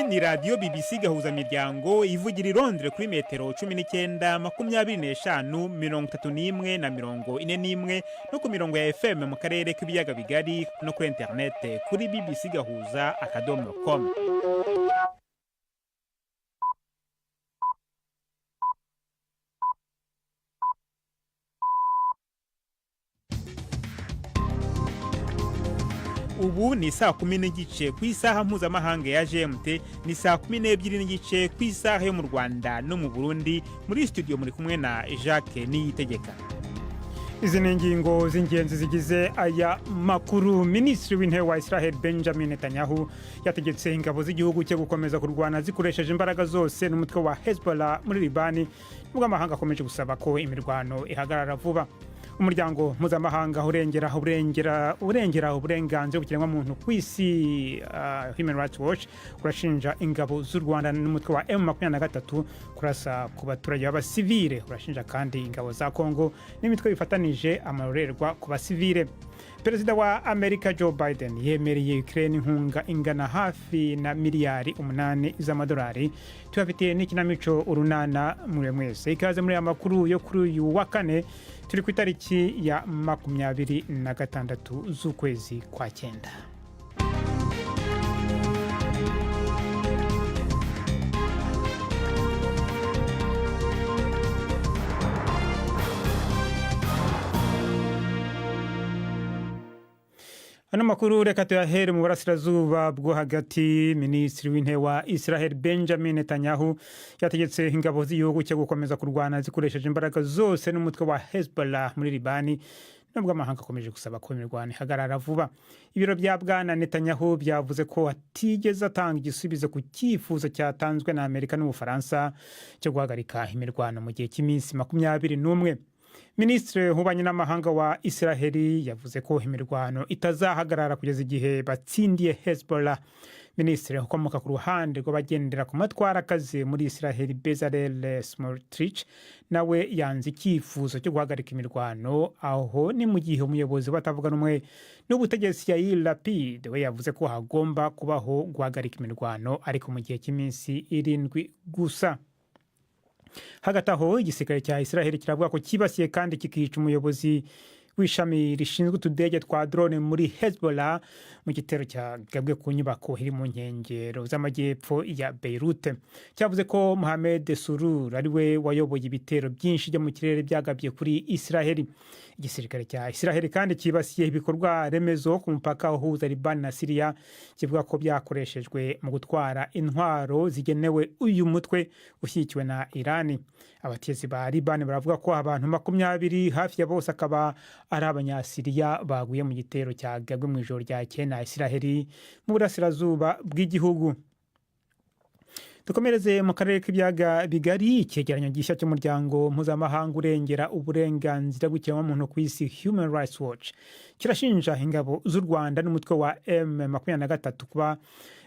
Iyi ni radio BBC gahuza miryango ivugira i Londres kuri metero 19, 25, 31 na 41 no ku mirongo ya FM mu karere k'ibiyaga bigari no kuri internet kuri bbcgahuza.com. Ubu ni saa 10 ku isaha mpuzamahanga ya GMT, ni saa 12 ku isaha yo mu Rwanda no mu Burundi. Muri studio muri kumwe na Jacques Niyitegeka. Izi ni ingingo z'ingenzi zigize aya makuru. Minisitiri w'intebe wa Israel Benjamin Netanyahu yategetse ingabo z'igihugu cye gukomeza kurwana zikoresheje imbaraga zose n'umutwe wa Hezbollah muri Libani, nubwo amahanga akomeje gusaba ko imirwano ihagarara vuba. Umuryango mpuzamahanga urengera uburenganzira bw'ikiremwamuntu ku isi, Human Rights Watch, urashinja ingabo z'u Rwanda n'umutwe wa M23 kurasa ku baturage b'abasivile. Urashinja kandi ingabo za Kongo n'imitwe bifatanije amarorerwa ku basivile. Perezida wa Amerika Joe Biden yemereye Ukraine inkunga ingana hafi na miliyari 8 z'amadolari. Tubafitiye n'ikinamico urunana muri mwese. Ikaze muri amakuru yo kuri uyu wa kane, turi ku itariki ya 26 z'ukwezi kwa 9. Ano makuru reka tuyahere mu burasirazuba bwo hagati. Minisitiri w'intebe wa Israel Benjamin Netanyahu yategetse ingabo z'igihugu cyo gukomeza kurwana zikoresheje imbaraga zose n'umutwe wa Hezbollah muri Libani, nubwo amahanga akomeje gusaba ko imirwano ihagarara vuba. Ibiro bya Bwana Netanyahu byavuze ko atigeze atanga igisubizo ku cyifuzo cyatanzwe na Amerika n'Ubufaransa cyo guhagarika imirwano mu gihe cy'iminsi 21. Minisitiri w'ububanyi n'amahanga wa Israel yavuze ko imirwano itazahagarara kugeza igihe batsindiye Hezbollah. Minisitiri ukomoka ku ruhande rw'abagendera ku matwara akazi muri Israel, Bezalel Smotrich, nawe yanze icyifuzo cyo guhagarika imirwano, aho ni mu gihe umuyobozi batavuga rumwe n'ubutegetsi Yair Lapid we yavuze ko hagomba kubaho guhagarika imirwano ariko mu gihe cy'iminsi 7 gusa. Hagati aho igisirikare cya Israel kiravuga ko kibasiye kandi kikica umuyobozi w'ishami rishinzwe utudege twa drone muri Hezbollah mu gitero cyagabwe ku nyubako iri mu nkengero z'amajyepfo ya Beirut. Cyavuze ko Mohamed Surur ari we wayoboye ibitero byinshi byo mu kirere byagabye kuri Israel. Igisirikare cya Israel kandi kibasiye ibikorwa remezo ku mupaka uhuza Liban na Syria, kivuga ko byakoreshejwe mu gutwara intwaro zigenewe uyu mutwe ushyigikiwe na Iran. Abatetsi ba Liban baravuga ko abantu 20 hafi ya bose akaba ari abanyasiriya baguye mu gitero cyagabwe mu ijoro rya na Israel mu burasirazuba bw'igihugu. Dukomereze mu karere k'ibiyaga bigari. Icyegeranyo gishya cy'umuryango mpuzamahanga urengera uburenganzira bw'ikiremwamuntu ku isi, Human Rights Watch, kirashinja ingabo z'u Rwanda n'umutwe wa M23 kuba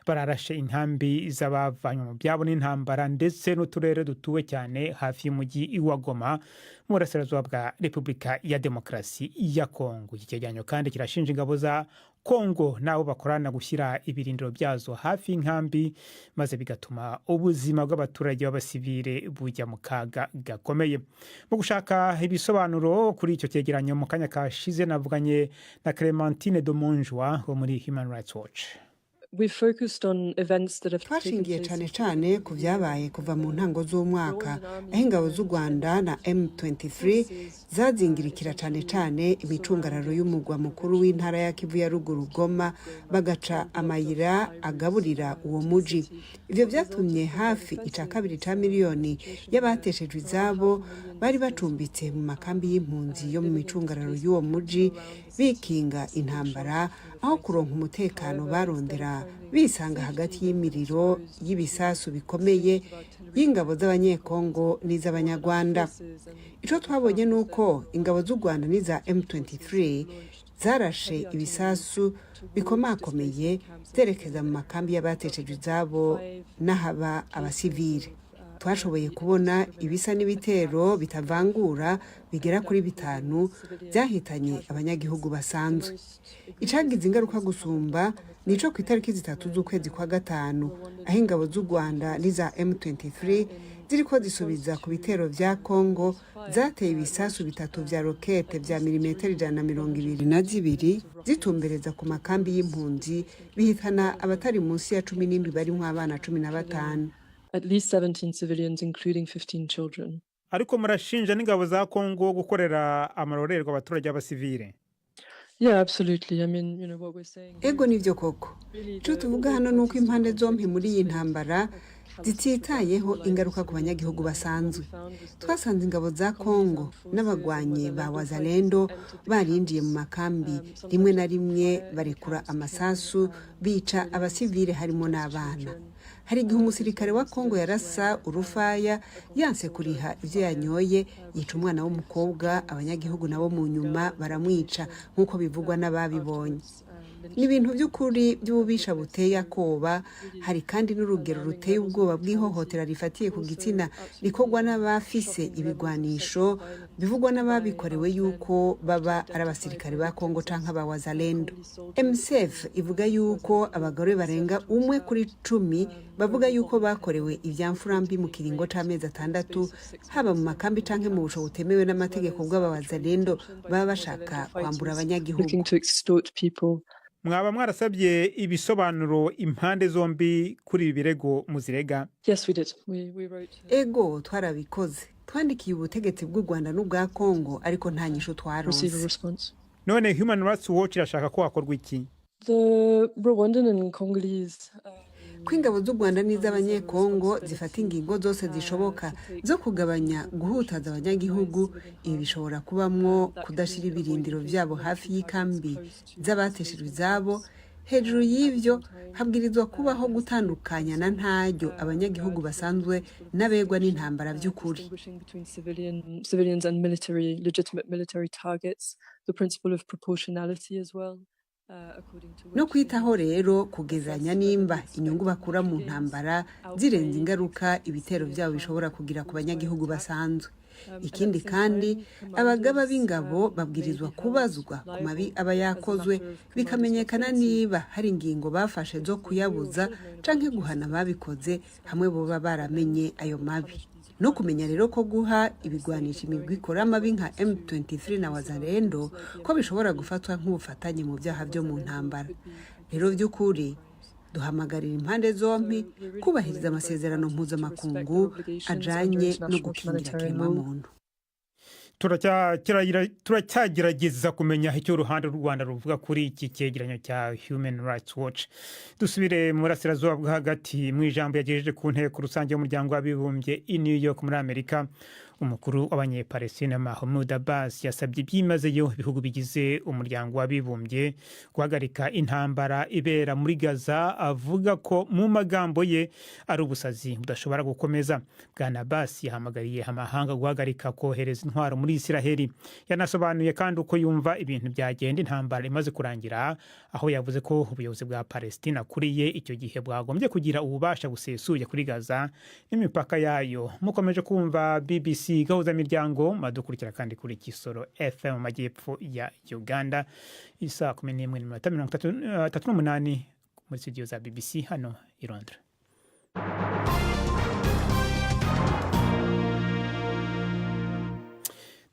bararashe inkambi z'abavanywe mu byabo n'intambara ndetse n'uturere dutuwe cyane hafi y'umujyi wa Goma mu burasirazuba bwa Repubulika ya Demokarasi ya Kongo. Iki cyegeranyo kandi kirashinja ingabo za Kongo nabo bakorana gushyira ibirindiro byazo hafi y'inkambi, maze bigatuma ubuzima bw'abaturage b'abasivile bujya mu kaga gakomeye. Mu gushaka ibisobanuro kuri icyo cyegeranyo, mu kanya kashize navuganye na Clementine Domonjwa wo muri Human Rights Watch. Twashingiye cyane ku byabaye kuva mu ntango z'umwaka, aho ingabo z'u Rwanda na M23 zazingirikira cyane imicungararo y'umugwa mukuru w'intara ya Kivu ya ruguru Goma, bagaca amayira agaburira uwo muji. Ibyo byatumye hafi 2 miliyoni y'abateshejwe izabo bari bacumbitse mu makambi y'impunzi yo mu micungararo y'uwo muji bikinga intambara, aho kuronka umutekano barondera bisanga hagati y'imiriro y'ibisasu bikomeye y'ingabo z'abanyekongo n'iz'abanyarwanda. Ico twabonye nuko ingabo z'u Rwanda n'iza M23 zarashe ibisasu bikomakomeye zerekeza mu makambi y'abateshejwe izabo n'ahaba abasivile. twashoboye kubona ibisa n'ibitero bitavangura bigera kuri 5 byahitanye abanyagihugu basanzwe. Icagize ingaruka gusumba nico ku itariki 3 z'ukwezi kwa gatanu aho ingabo z'u Rwanda n'iza M23 ziriko zisubiza ku bitero vya Kongo zateye ibisasu 3 vya rokete vya milimetero 122 zitumbereza ku makambi y'impunzi bihitana abatari munsi ya 17 barimwo abana 15. At least 17 civilians, including 15 children. Ariko murashinja n'ingabo za Kongo gukorera amarorerwa abaturage b'abasivile. Yeah, absolutely. I mean, what we're saying. Ego nivyo koko. Ico tuvuga hano nuko impande zompi muri iyi ntambara zititayeho ingaruka ku banyagihugu basanzwe. Twasanze ingabo za Kongo n'abagwanyi ba Wazalendo barinjiye mu makambi rimwe na rimwe barekura amasasu bica abasivile harimo n'abana. Hari igihe umusirikare wa Kongo yarasa urufaya yanse kuriha ivyo yanyoye yica umwana w'umukobwa, abanyagihugu nabo mu nyuma baramwica nk'uko bivugwa n'ababibonye. Ni ibintu by'ukuri by'ububisha buteye akoba. Hari kandi n'urugero ruteye ubwoba bw'ihohotera rifatiye ku gitsina rikorwa n'abafise ibigwanisho bivugwa n'ababikorewe yuko baba ari abasirikare ba Kongo canke aba Wazalendo. MSF ivuga yuko abagore barenga 1 kuri 10 bavuga yuko bakorewe ivyamfurambi mu kiringo c'amezi 6 haba mu makambi canke mu busho butemewe n'amategeko bw'abawazalendo baba bashaka kwambura abanyagihugu. Mwaba mwarasabye ibisobanuro impande zombi kuri ibi birego muzirega? Yes, we did. We wrote. Ego twarabikoze. Twandikiye ubutegetsi bw'u Rwanda n'ubwa Kongo ariko nta nyisho twaronse. None Human Rights Watch irashaka ko hakorwa iki? The Rwandan and Congolese kw'ingabo z'u Rwanda n'iz'abanyekongo zifata ingingo zose zishoboka zo kugabanya guhutaza abanyagihugu. Ibi bishobora kubamwo kudashira ibirindiro vyabo hafi y'ikambi z'abateshejwe izabo. Hejuru y'ivyo habwirizwa kubaho gutandukanya na ntaryo abanyagihugu basanzwe n'abegwa n'intambara vy'ukuri. Civilians and legitimate military targets, the principle of proportionality as well. No kwitaho rero kugezanya nimba inyungu bakura mu ntambara zirenze ingaruka ibitero byabo bishobora kugira ku banyagihugu basanzwe. Ikindi kandi abagaba b'ingabo babwirizwa kubazwa ku mabi aba yakozwe bikamenyekana niba hari ingingo bafashe zo kuyabuza canke guhana babikoze hamwe boba baramenye ayo mabi. No kumenya rero ko guha ibigwanisha imigwi ikora amabi nka M23 na Wazalendo ko bishobora gufatwa nk'ubufatanye mu byaha byo mu ntambara. Rero by'ukuri duhamagarira impande zompi kubahiriza amasezerano mpuzamakungu ajanye no gukingira kiremwamuntu. Turacyagerageza kumenya icyo uruhande rw'u Rwanda ruvuga kuri iki cyegeranyo cya Human Rights Watch. Dusubire mu burasirazuba bwo hagati mu ijambo yagejeje ku nteko rusange y'umuryango w'abibumbye i New York muri Amerika. Umukuru w'abanyepalestina Mahmoud Abbas yasabye byimazeyo ibihugu bigize umuryango w'abibumbye guhagarika intambara ibera muri Gaza, avuga ko mu magambo ye ari ubusazi budashobora gukomeza. Bwana Abbas yahamagariye amahanga guhagarika kohereza intwaro muri Isiraheli. Yanasobanuye kandi uko yumva ibintu byagenda intambara imaze kurangira, aho yavuze ko ubuyobozi bwa Palestina kuriye icyo gihe bwagombye kugira ububasha busesuye kuri Gaza n'imipaka yayo. Mukomeje kumva BBC gahuza miryango, madukurikira kandi kuri Kisoro FM majyepfo ya Uganda. Isa 11:38 muri studio za BBC hano i Londres.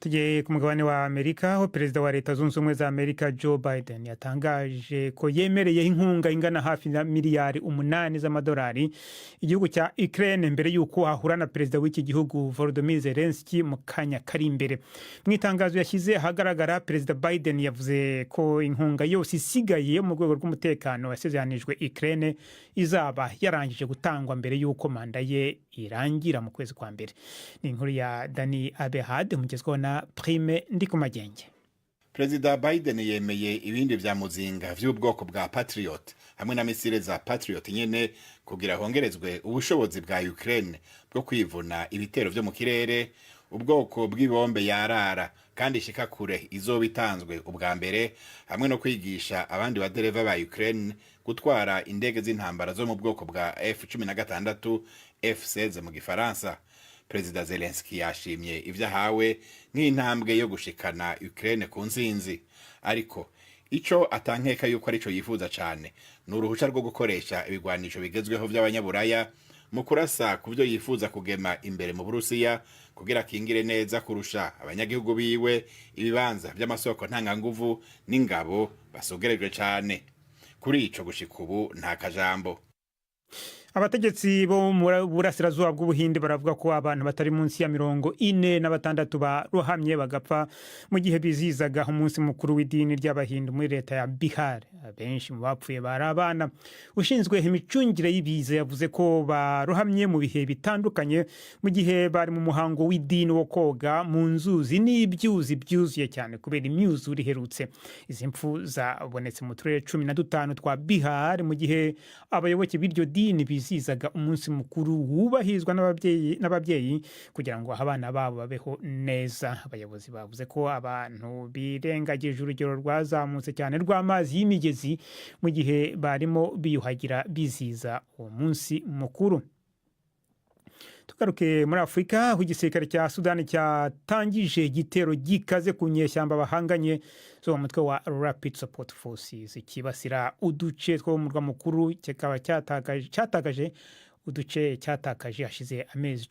Tujye ku mugabane wa Amerika, aho perezida wa Leta Zunze Ubumwe za Amerika Joe Biden yatangaje ko yemereye inkunga ingana hafi na miliyari 8 z'amadolari igihugu cya Ukraine mbere yuko ahura na perezida w'iki gihugu Volodymyr Zelensky mu kanya kari imbere. Mu itangazo yashyize ahagaragara, perezida Biden yavuze ko inkunga yose isigaye mu rwego rw'umutekano yasezeranijwe Ukraine izaba yarangije gutangwa mbere yuko manda ye irangira mu kwezi kwa mbere. Ni inkuru ya Dani Abehad umugezweho na Prime Ndikumagenge. Perezida Biden yemeye ibindi vya muzinga vy'ubwoko bwa Patriot hamwe na misile za Patriot nyene kugira hongerezwe ubushobozi bwa Ukraine bwo kwivuna ibitero vyo mu kirere, ubwoko bw'ibombe yarara kandi ishika kure izoba itanzwe ubwa mbere, hamwe no kwigisha abandi badereva ba Ukraine gutwara indege z'intambara zo mu bwoko bwa F-16 F-16 mu gifaransa. Perezida Zelensky yashimye ivyo ahawe nk'intambwe yo gushikana Ukraine ku nsinzi, ariko ico atankeka yuko arico yifuza cane ni uruhusha rwo gukoresha ibigwanisho bigezweho vy'abanyaburaya mu kurasa ku byo yifuza kugema imbere mu Burusiya kugira kingire neza kurusha abanyagihugu biwe ibibanza by'amasoko ntanganguvu n'ingabo basogerejwe cane. Kuri ico gushika ubu nta kajambo. Abategetsi bo mu burasirazuba bw'Ubuhinde baravuga ko abantu batari munsi ya 46 barohamye bagapfa mu gihe bizizaga umunsi mukuru w'idini ry'Abahindu muri leta ya Bihar. Abenshi mu bapfuye bari abana. Ushinzwe imicungire y'ibiza yavuze ko barohamye mu bihe bitandukanye mu gihe bari mu muhango w'idini wo koga mu nzuzi n'ibyuzi byuzuye cyane kubera imyuzure iherutse. Izi mpfu zabonetse mu turere 15 twa Bihar mu gihe abayoboke b'iryo dini bizizaga umunsi mukuru wubahizwa n'ababyeyi kugira ngo abana babo babeho neza. Abayobozi bavuze ko abantu birengagije urugero rwazamutse cyane rw'amazi y'imigezi mu gihe barimo biyuhagira biziza uwo munsi mukuru. Tugaruke muri Afrika, aho igisirikare cya Sudani cyatangije igitero gikaze ku nyeshyamba bahanganye zo mu mutwe wa Rapid Support Forces kibasira uduce two mu murwa mukuru, kikaba cyatakaje uduce cyatakaje hashize amezi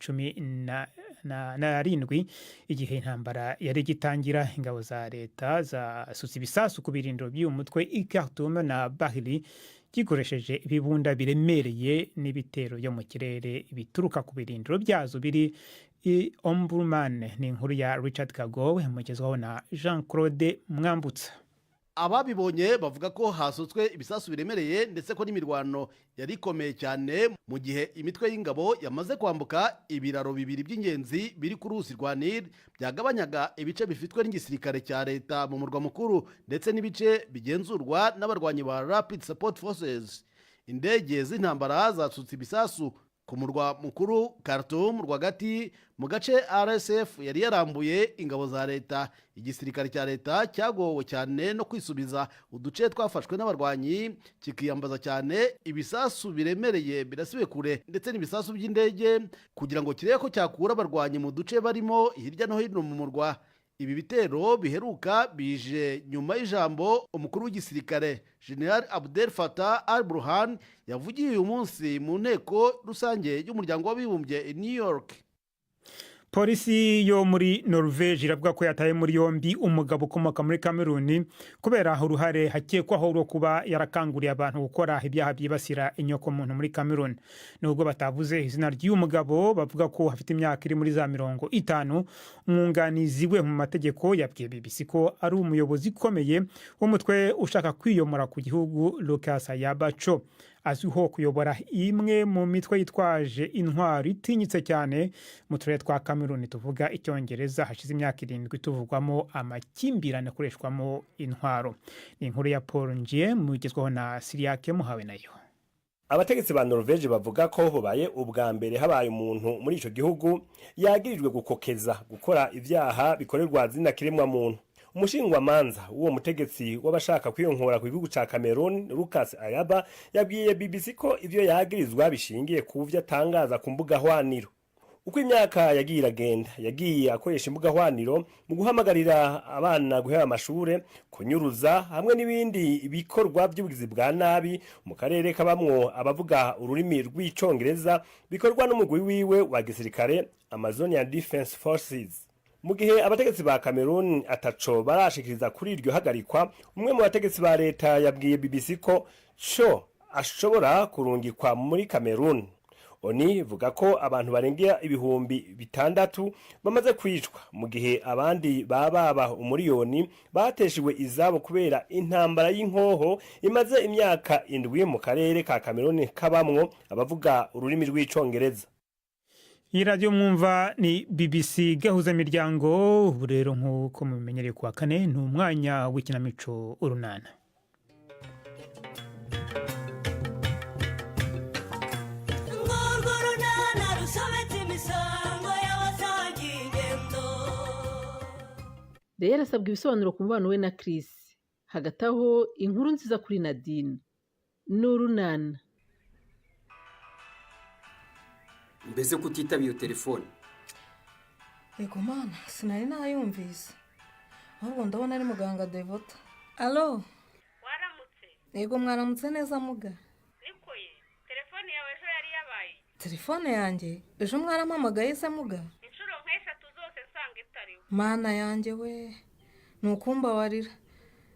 17 igihe intambara yari gitangira. Ingabo za leta zasutse ibisasu ku birindiro by'uyu mutwe i Khartoum na Bahili gikoresheje ibibunda biremereye n'ibitero byo mu kirere bituruka ku birindiro byazo biri i Omdurman. Ni inkuru ya Richard Kagowe mugezwaho na Jean Claude Mwambutsa. Ababibonye bavuga ko hasutswe ibisasu biremereye ndetse ko n'imirwano yari ikomeye cyane mu gihe imitwe y'ingabo yamaze kwambuka ibiraro bibiri by'ingenzi biri ku ruzi rwa Nil byagabanyaga ibice bifitwe n'igisirikare cya leta mu murwa mukuru ndetse n'ibice bigenzurwa n'abarwanyi ba Rapid Support Forces. Indege z'intambara zasutse ibisasu ku murwa mukuru Khartoum rwagati mu gace RSF yari yarambuye ingabo za leta. Igisirikare cya leta cyagowe cyane no kwisubiza uduce twafashwe n'abarwanyi, kikiyambaza cyane ibisasu biremereye birasibe kure ndetse n'ibisasu by'indege kugira ngo kirebe ko cyakura abarwanyi mu duce barimo hirya no hino mu murwa. Ibi bitero biheruka bije nyuma y'ijambo umukuru w'igisirikare General Abdel Fattah al-Burhan yavugiye uyu munsi mu nteko rusange y'umuryango w'abibumbye i New York. Polisi yo muri Norvege iravuga ko yataye muri yombi umugabo ukomoka muri Cameroon kubera uruhare hakekwaho rwo kuba yarakanguriye abantu gukora ibyaha byibasira inyoko muntu muri Cameroon. Nubwo batavuze izina ry'uyu mugabo, bavuga ko afite imyaka iri muri za 50. Umwunganizi we mu mategeko yabwiye BBC ko ari umuyobozi ukomeye w'umutwe ushaka kwiyomora ku gihugu Lucas Ayabacho. Azwiho kuyobora imwe mu mitwe yitwaje intwaro itinyitse cyane mu turere twa Cameroon tuvuga icyongereza. Hashize imyaka 7 tuvugwamo amakimbirane akoreshwamo intwaro. Ni inkuru ya Paul Ngie mugezwaho na Siriake Muhawe nayo. Abategetsi ba Norvege bavuga ko hobaye ubwa mbere habaye umuntu muri ico gihugu yagirijwe gukokeza gukora ivyaha bikorerwa zina kiremwa muntu. Umushingwamanza uwo mutegetsi w'abashaka kwiyonkora ku gihugu ca Cameroon Lucas Ayaba yabwiye BBC ko ivyo yagirizwa bishingiye ku byo atangaza ku mbuga hwaniro. Uko imyaka yagiye iragenda yagiye akoresha imbuga hwaniro mu guhamagarira abana guhera amashure, kunyuruza hamwe n'ibindi bikorwa by'ubugizi bwa nabi mu karere kabamwo abavuga ururimi rw'icongereza bikorwa n'umugwi wiwe wa gisirikare Amazonian Defense Forces. Mu gihe abategetsi ba Cameroon ataco barashikiriza kuri iryo hagarikwa, umwe mu bategetsi ba leta yabwiye BBC ko ashobora kurungikwa muri Cameroon. Oni vuga ko abantu barengera 600 bamaze kwicwa mu gihe abandi baba umuriyoni bateshiwe izabo kubera intambara y'inkoho imaze imyaka 7 mu karere ka Cameroon kabamwo abavuga ururimi rw'icongereza. Iyi radio mwumva ni BBC gahuza miryango. Ubu rero nk'uko mubimenyereye kuwa kane ni umwanya w'ikinamico urunana. Ngorgo runana rusobetse imisango y'abasangiye ingendo Rero asabwa ibisobanuro ku mubano we na Chris. Hagati aho inkuru nziza kuri Nadine. Nurunana. Mbese kutitaba iyo telefone? Yego mana, sinari nayumvise. Ahubwo ndabona ari muganga Devota. Alo? Waramutse? Yego mwaramutse neza muga. Nikoye, telefone yawe ejo yari yabaye. Telefone yanjye? Ejo mwarampamagaye se muga? Inshuro nk'eshatu zose nsanga itariho. Mana yanjye we. Nukumbabarira.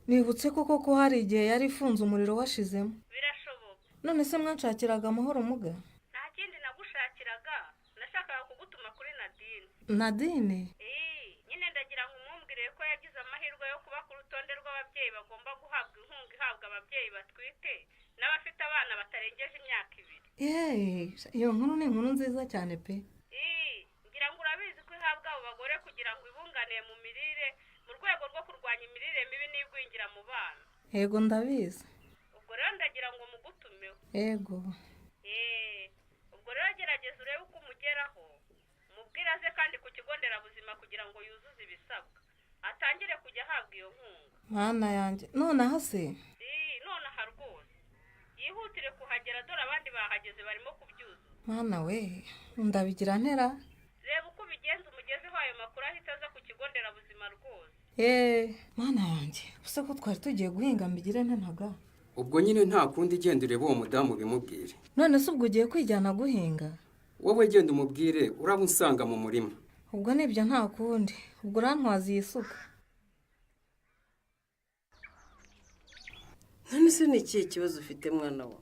Nibutse ko hari igihe yari ifunze umuriro washizemo. Birashoboka. None se mwanshakiraga amahoro muga? Nta kindi nagushakiraga. Nashakaga kugutuma kuri Nadine. Nadine? Nyine ndagira ngo umwumvire ko yagize amahirwe yo kuba ku rutonde rw'ababyeyi bagomba guhabwa inkunga ihabwa ababyeyi batwite n'abafite abana batarengeje imyaka 2. Iyo nkuru ni inkuru nziza cyane pe. Ngira ngo urabizi ko ihabwa abo bagore kugira ngo ibunganire mu mirire mu rwego rwo kurwanya imirire mibi n'igwingira mu bana. Yego ndabizi. Ubwo rero ndagira ngo mugutumeho. Yego. Ubwo rero gerageza urebe uko umugeraho. Mubwira aze kandi ku kigo nderabuzima kugira ngo yuzuze ibisabwa. Atangire kujya ahabwa iyo nkunga. Mana yanjye. Nonaha se? Nonaha rwose. Yihutire kuhagera dore abandi bahageze barimo kubyuzuza. Mana we, ndabigira ntera. Reba uko ubigenza umugezeho ayo makuru ahita aza ku kigo nderabuzima rwose. Mana yanjye. Use ko twari tugiye guhinga mbigire ntaga. Ubwo nyine nta kundi genda urebe uwo mudamu bimubwire. None se ubwo ugiye kwijyana guhinga? Wowe genda umubwire uraba unsanga mu murima. Ubwo nibyo nta kundi. Ubwo urantwaza iyi suka. None se ni ikihe kibazo ufite mwana wa?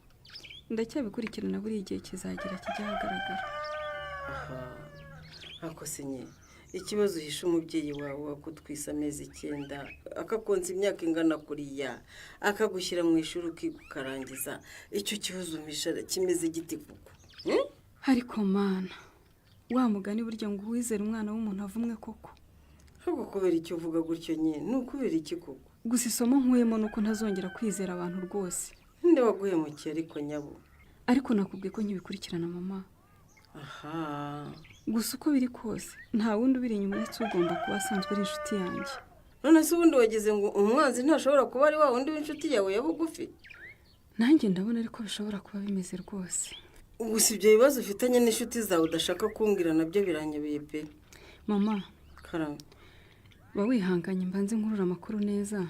Ndacyabikurikirana buri igihe kizagera kijya hagaragara. Ako sinye. Ikibazo uhisha umubyeyi wawe wakutwisa amezi 9 akakonsa imyaka ingana kuriya akagushyira mu ishuri ukigukarangiza. Icyo kibazo umisha kimeze giti kuko. Ariko mana, wa mugani burya ngo uwizera umwana w'umuntu avumwe koko. Ahubwo kubera icyo uvuga gutyo nyine, nukubera iki koko? Gusa isomo nkuyemo nuko ntazongera kwizera abantu rwose. Nde waguhemukiye ariko nyabo? Ariko nakubwiye ko nkibikurikirana mama. Gusa uko biri kose nta wundi ubiri inyuma ndetse ugomba kuba asanzwe ari inshuti yanjye. None se ubundi wageze ngo umwanzi ntashobora kuba ari wa wundi w'inshuti yawe ya bugufi? Nanjye ndabona ariko bishobora kuba bimeze rwose. Gusa ibyo bibazo ufitanye n'inshuti zawe udashaka kumbwira nabyo biranyobeye pe. Mama, karame. Ba wihanganye mbanze nkurura amakuru neza.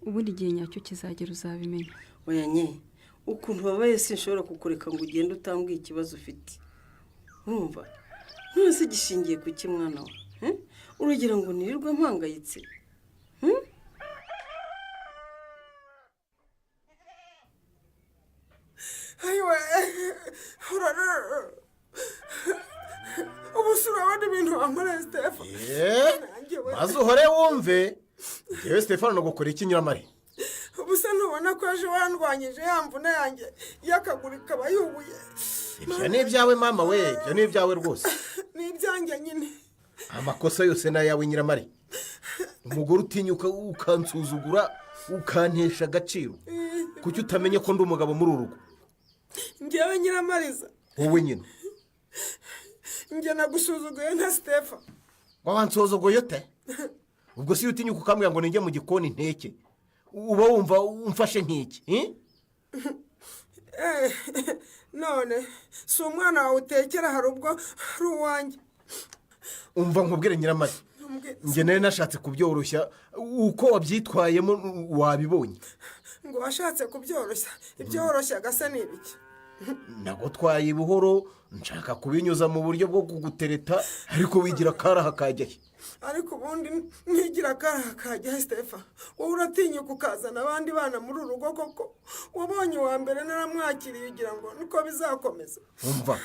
Ubundi igihe nyacyo kizagera uzabimenya. Oya nye, ukuntu babaye sinshobora kukureka ngo ugende utambwiye ikibazo ufite. Urumva? None se gishingiye ku ki mwana wa? Urugira ngo nirirwe mpangayitse. Ayiwe, ubusura abandi bintu wankoreye Stefano. Maze uhore wumve. Yewe Stefano no gukora iki Nyiramari? Ubusa ntubona ko aje wandwanyije yamvuna yanjye yakagura ikaba yubuye. Ibyo ni ibyawe mama we, ibyo ni ibyawe rwose. Ni ibyanjye nyine. Amakosa yose na yawe Nyiramari. Umugore utinyuka ukansuzugura ukantesha agaciro. Kuki utamenye ko ndi umugabo muri urugo? Ngewe Nyiramariza. Wowe nyine. Nge nagusuzuguye nka Stefano. Wabansuzuguye te? Ubwo si utinyuka ukambwira ngo ninjye mu gikoni nteke. Uba wumva umfashe nk'iki, none si umwana wawe utekera hari ubwo ari uwanjye. Umva nkubwire Nyiramari. Nge nari nashatse kubyoroshya uko wabyitwayemo wabibonye. Ngo washatse kubyoroshya, ibyoroshya gasa n'ibiki? Nagutwaye buhoro nshaka kubinyuza mu buryo bwo kugutereta ariko wigira karaha kajyahe. Ariko ubundi ntigira karaha kajyahe Stefano. Wowe uratinyuka ukazana abandi bana muri urugo koko. Wabonye wa mbere naramwakiriye ugira ngo niko bizakomeza. Umva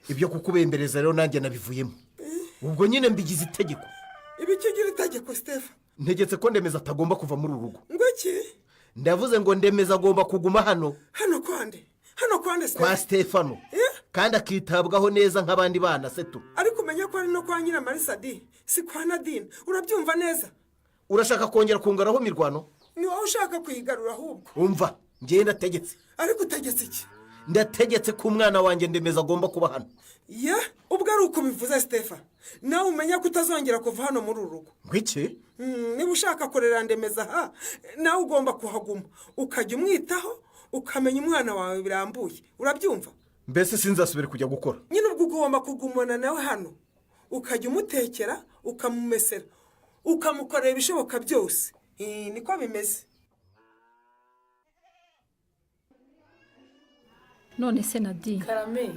ibyo kukubembereza rero nanjye nabivuyemo. Ubwo nyine mbigize itegeko. Ibiki ugira itegeko Stefano? Ntegetse ko Ndemeza atagomba kuva muri urugo. Ngo iki? Ndavuze ngo Ndemeza agomba kuguma hano. Hano kwande? Hano kwande Stefano? Kwa Stefano. Kandi akitabwaho neza nk'abandi bana se tu. Ariko umenya ko ari no kwa Nyiramariza di, si kwa Nadine. Urabyumva neza? Urashaka kongera kungaraho mirwano? Ni wowe ushaka kuyigarura ahubwo. Umva, ngiye ndategetse. Ariko utegetse iki? Ndategetse ko umwana wanjye Ndemeza agomba kuba hano. ubwo ari uko bivuze Stefa nawe umenya ko utazongera kuva hano muri uru rugo. Ngwiki? Niba ushaka kurera Ndemeza aha nawe ugomba kuhaguma ukajya umwitaho ukamenya umwana wawe birambuye, urabyumva? Mbese sinzasubire kujya gukora. Nyine ubwo ugomba kugumana nawe hano ukajya umutekera ukamumesera ukamukorera ibishoboka byose. Niko bimeze. None se Nadine, Karame,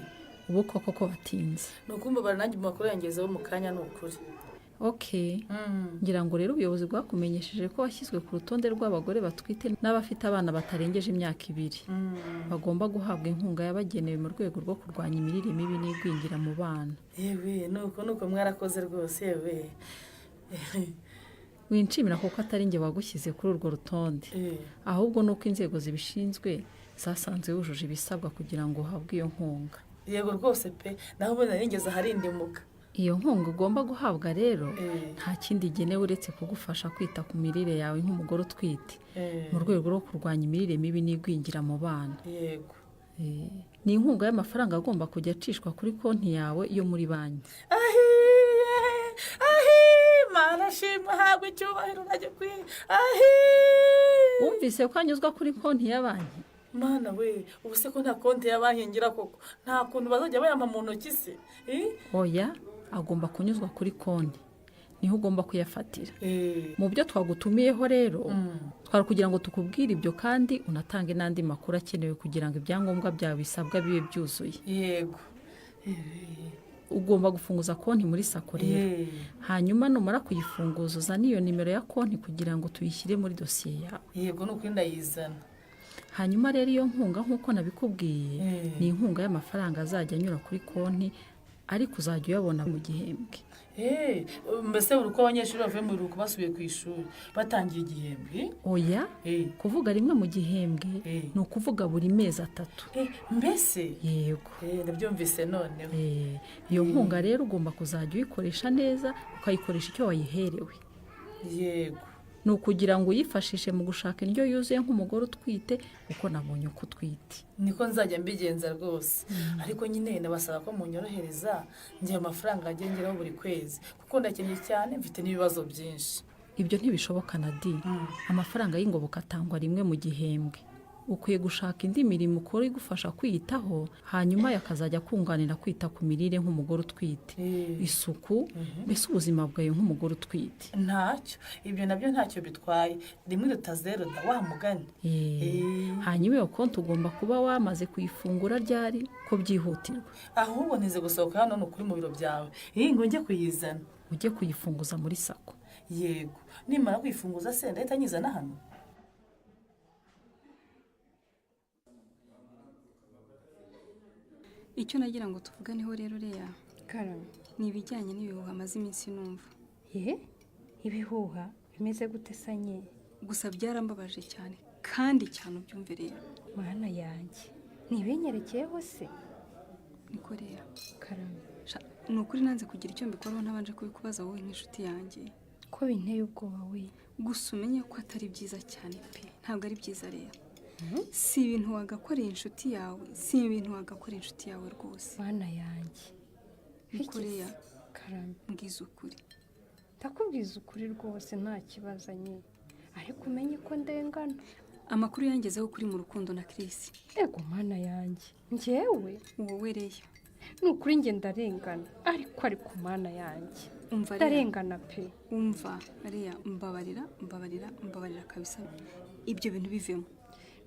ubu koko ko watinze. nukumva barananjye mu makuru yangezeho mu kanya n'ukuri. Okay. Ngira ngo rero ubuyobozi bwakumenyesheje ko washyizwe ku rutonde rw'abagore batwite n'abafite abana batarengeje imyaka 2. Bagomba guhabwa inkunga yabagenewe mu rwego rwo kurwanya imirire mibi n'igwingira mu bana. Yewe, nuko mwarakoze rwose yewe. Winshimira kuko atari nge wagushyize kuri urwo rutonde. Ahubwo nuko inzego zibishinzwe zasanze wujuje ibisabwa kugira ngo uhabwe iyo nkunga. Yego rwose pe, naho ubona ningeze harindimuka. Iyo nkunga ugomba guhabwa rero nta kindi igenewe uretse kugufasha kwita ku mirire yawe nk'umugore utwite mu rwego rwo kurwanya imirire mibi n'igwingira mu bana. Yego. Ni inkunga y'amafaranga agomba kujya acishwa kuri konti yawe yo muri banki. Mana shimwe habwe icyubahiro najye kwi. Wumvise ko anyuzwa kuri konti ya banki? Mana we, ubu se ko nta konti ya banki ngira koko, nta kuntu bazajya bayama mu ntoki se? Oya, agomba kunyuzwa kuri konti. Niho ugomba kuyafatira. Mu byo twagutumiyeho rero, twari kugira ngo tukubwire ibyo kandi unatange n'andi makuru akenewe kugira ngo ibyangombwa byawe bisabwa bibe byuzuye. Yego. Ugomba gufunguza konti muri Sako rero. Hanyuma numara kuyifunguza uzana iyo nimero ya konti kugira ngo tuyishyire muri dosiye yawe. Yego, nuko ndayizana. Hanyuma rero iyo nkunga nk'uko nabikubwiye ni inkunga y'amafaranga azajya anyura kuri konti ariko uzajya uyabona mu gihembwe. Mbese buri uko abanyeshuri bavuye mu biruhuko basubiye ku ishuri batangiye igihembwe? Oya, kuvuga rimwe mu gihembwe ni ukuvuga buri mezi 3. Mbese? Yego. Ndabyumvise noneho. Iyo nkunga rero ugomba kuzajya uyikoresha neza ukayikoresha icyo wayiherewe. Yego. Ni ukugira ngo uyifashishe mu gushaka indyo yuzuye nk'umugore utwite uko nabonye uko utwite. Niko nzajya mbigenza rwose. Ariko nyine nabasaba ko munyorohereza njye amafaranga agengeraho buri kwezi kuko ndakeneye cyane mfite n'ibibazo byinshi. Ibyo ntibishoboka Nadine. Amafaranga y'ingoboka atangwa rimwe mu gihembwe. Ukwiye gushaka indi mirimo ukora igufasha kwiyitaho hanyuma yakazajya kunganira kwita ku mirire nk'umugore utwite. Isuku, mbese ubuzima bwawe nk'umugore utwite. Ntacyo, ibyo nabyo ntacyo bitwaye. Rimwe rutazero da wa mugani. Hanyuma iyo konti ugomba kuba wamaze kuyifungura ryari ko byihutirwa. Ahubwo nize gusohoka hano n'ukuri mu biro byawe. Ngo njye kuyizana. Ujye kuyifunguza muri Sako. Yego, nimara kuyifunguza se ndahita nyizana hano. Icyo nagira ngo tuvuganeho rero Leya. Karame. Ni ibijyanye n'ibihuha amaze iminsi numva. Ibihuha bimeze gute sanye? Gusa byarambabaje cyane kandi cyane ubyumve Leya. Mana yanjye. Nibinyerekeyeho se? Niko Leya. Karame. Ni ukuri nanze kugira icyo mbikoraho ntabanje kubikubaza wowe nk'inshuti yanjye. Ko binteye ubwoba we. Gusa umenye ko atari byiza cyane pe. Ntabwo ari byiza Leya. Si ibintu wagakorera inshuti yawe, si ibintu wagakorera inshuti yawe rwose. Mana yanjye. Nikoreya, Karame. Mbwiza ukuri. Ndakubwiza ukuri rwose nta kibazo nye. Ariko umenye ko ndengana. Amakuru yangezeho kuri mu rukundo na Chris. Ego mana yanjye. Njyewe wowe Leya. Nukuri nge ndarengana. Ariko mana yanjye. Umva ndarengana pe. Umva Leya, mbabarira kabisa. Ibyo bintu bivemo.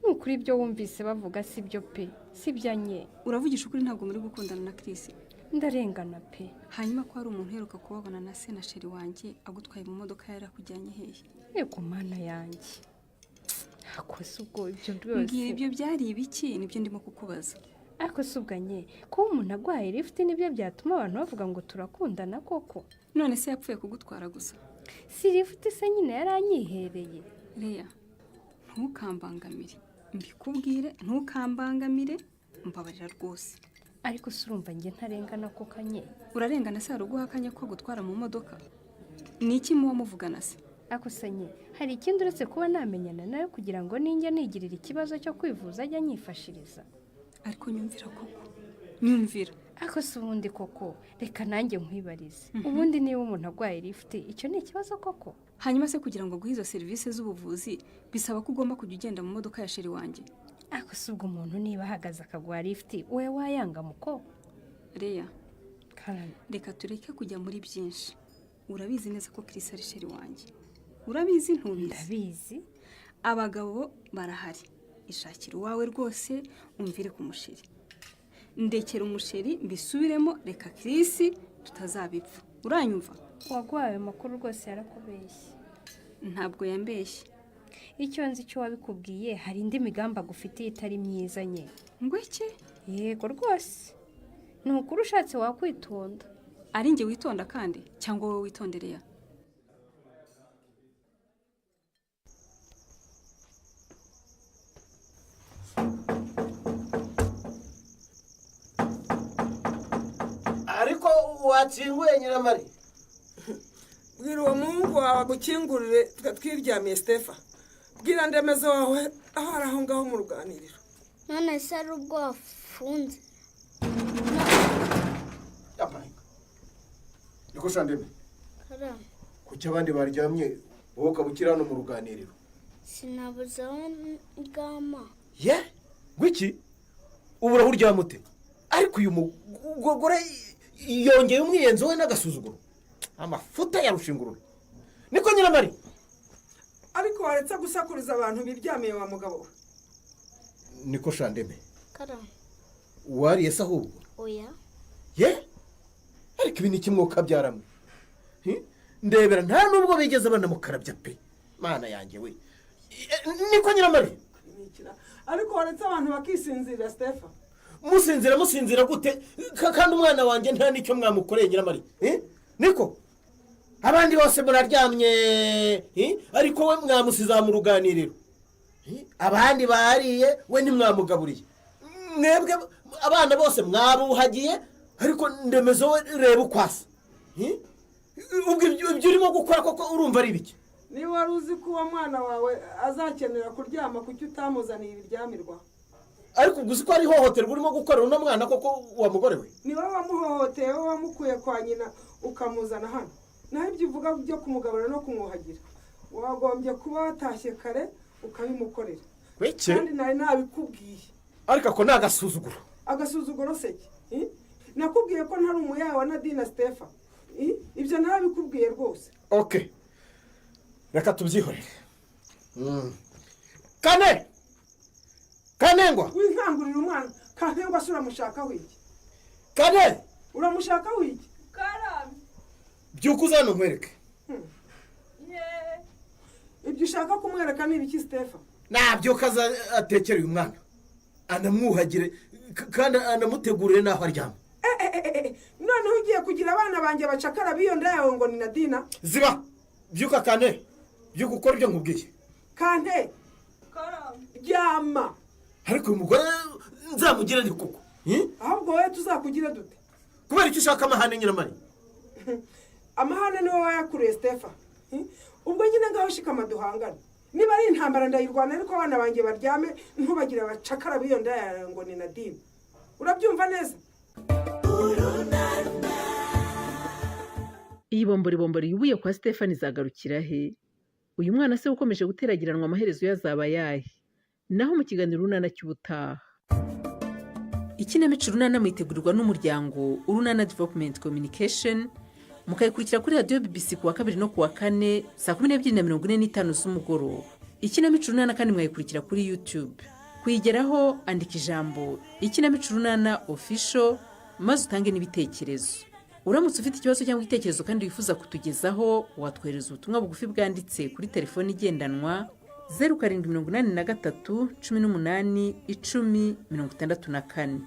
Nukuri ibyo wumvise bavuga si byo pe. Si byanye. Uravugisha ukuri ntabwo muri gukundana na Chris. Ndarengana pe. Hanyuma ko hari umuntu uheruka kubabona na se na sheri wanjye agutwaye mu modoka yari akujyanye hehe? Ego mana yanjye. Akoze ubwo ibyo byose. Ngira ibyo byari ibiki nibyo ndimo kukubaza. Ariko subganye ko umuntu agwaye lift nibyo byatuma abantu bavuga ngo turakundana koko. None se yapfuye kugutwara gusa? Si lift se nyine yaranyihereye. Leya, ntukambangamire. Mbikubwire ntukambangamire, mbabarira rwose. Ariko surumva nge ntarengana ko kanye. Urarengana se haruguhakanye ko gutwara mu modoka? Niki muwa muvugana se? Ako sanye, hari ikindi uretse kuba namenyana nawe kugira ngo ninjye nigirira ikibazo cyo kwivuza ajya nyifashiriza. Ariko nyumvira koko. Nyumvira. ariko si ubundi koko reka nanjye nkwibarize ubundi niba umuntu arwaye lifuti icyo ni ikibazo koko. hanyuma se kugira ngo aguhe izo serivisi z'ubuvuzi bisaba ko ugomba kujya ugenda mu modoka ya sheri wanjye. ariko si ubwo umuntu niba ahagaze akaguha lifuti we wayanga muko. Reya reka tureke kujya muri byinshi. urabizi neza ko Chris ari sheri wanjye. urabizi ntubizi? ndabizi. abagabo barahari, ishakira uwawe rwose umvire ku musheri. ndekera umusheri mbisubiremo, reka Chris tutazabipfa. uranyumva? wagwaye amakuru rwose yarakubeshye. ntabwo yambeshye. icyo nzi cyo wabikubwiye hari indi migambi agufitiye itari myiza nye. ngo iki? yego rwose ni ukuri ushatse wakwitonda. ari njye witonda kandi cyangwa wowe witondereye? ariko wakinguye Nyiramari. bwira uwo muhungu wawe agukingurire twiryamiye Stefa. bwira Ndemezo wawe aho ari aho ngaho mu ruganiriro. none se ari ubwo wafunze? niko Shandeme, karame kuki abandi baryamye wowe ukaba ukiri hano mu ruganiriro? sinabuze aho ndyama. ye gwiki ubu urahuryama ute? ariko uyu mugore yongeye umwiyenzo we n'agasuzuguro, amafuta ya rushingurura. niko Nyiramari? ariko waretse gusakuriza abantu biryamiye wa mugabo we. niko Shandeme, karame wariye se ahubwo? oya. ye ariko ibi ni kimwuka byaramwe. ndebera nta nubwo bigeze banamukarabya pe. mana yanjye we. niko Nyiramari? ariko waretse abantu bakisinzira Stefa. musinzira gute kandi umwana wanjye nta nicyo mwamukoreye Nyiramari? niko abandi bose muraryamye ariko we mwamusiza mu ruganiriro. abandi bariye we ntimwamugaburiye. mwebwe abana bose mwabuhagiye ariko Ndemezo we reba ukwasa. ubwo ibyo urimo gukora koko urumva ari bike? niba wari uzi ko uwo mwana wawe azakenera kuryama kuki utamuzaniye ibiryamirwa? ariko ubwo uzi ko ari ihohoterwa urimo gukorera uno mwana koko wa mugore we? ni wowe wamuhohoteye, wowe wamukuye kwa nyina ukamuzana hano. naho ibyo uvuga byo kumugaburira no kumwuhagira wagombye kuba watashye kare ukabimukorera. kandi nari nabikubwiye. ariko ako ni agasuzuguro. agasuzuguro se ki? nakubwiye ko ntari umuyawe wa Nadine Stefa. ibyo narabikubwiye rwose. okay reka tubyihorere. kanengwa winkangurira umwana. Kanengwa se uramushaka wiki? uramushaka wiki? karame byuka uza hano nkwereke. ibyo ushaka kumwereka ni ibiki Stefa? nabyuka aza atekere uyu mwana anamwuhagire kandi anamutegurire n'aho aryama. noneho ugiye kugira abana banjye bacakara biyo nda yawe ngo ni Nadina? ziba byuka Kane, byuka ukora ibyo nkubwiye. Kane ryama. ariko uyu mugore nzamugire ndi kuko ahubwo wowe tuzakugire dute? kubera icyo ushaka amahane Nyiramari? amahane niwe wayakuriye Stefa. ubwo nyine ngaho shikama duhangane. niba ari intambara ndayirwana ariko abana banjye baryame ntubagire abacakara biyo nda yawe ngo ni Nadine. urabyumva neza? iyi bombori yubuye kwa Stefani izagarukira he? uyu mwana se ukomeje guteragiranwa amaherezo yazaba yahe? naho mu kiganiro Urunana cy'ubutaha. ikinamico Urunana mwitegurirwa n'umuryango Urunana Development Communication, mukayikurikira kuri radiyo BBC kuwa kabiri no kuwa kane saa 12:45 z'umugoroba. ikinamico Urunana kandi mwayikurikira kuri YouTube. kuyigeraho andika ijambo ikinamico Urunana official maze utange n'ibitekerezo. uramutse ufite ikibazo cyangwa igitekerezo kandi wifuza kutugezaho, watwohereza ubutumwa bugufi bwanditse kuri telefoni igendanwa 0783 18 10 64.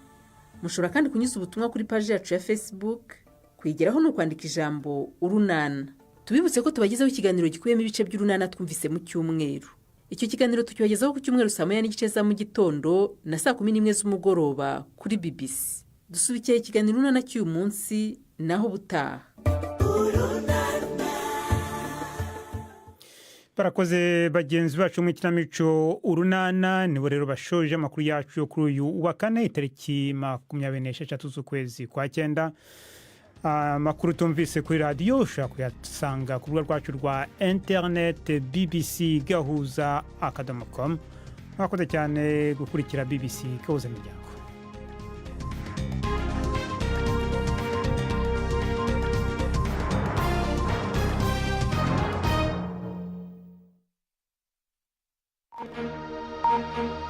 mushobora kandi kunyuza ubutumwa kuri paji yacu ya Facebook. kuyigeraho ni ukwandika ijambo Urunana. tubibutse ko tubagezaho ikiganiro gikubiyemo ibice by'Urunana twumvise mu cyumweru. icyo kiganiro tukibagezaho ku cyumweru saa 9:30 za mu gitondo na saa 11 z'umugoroba kuri BBC. dusubikiye ikiganiro Urunana cy'uyu munsi naho butaha. barakoze bagenzi bacu mu ikinamico urunana nibo rero bashoje amakuru yacu yo kuri uyu wa kane itariki 26 z'ukwezi kwa 9. Amakuru tumvise kuri radiyo ushobora kuyasanga ku rubuga rwacu rwa interineti bbc gahuza.com. mwakoze cyane gukurikira bbc gahuza imiryango. Thank you.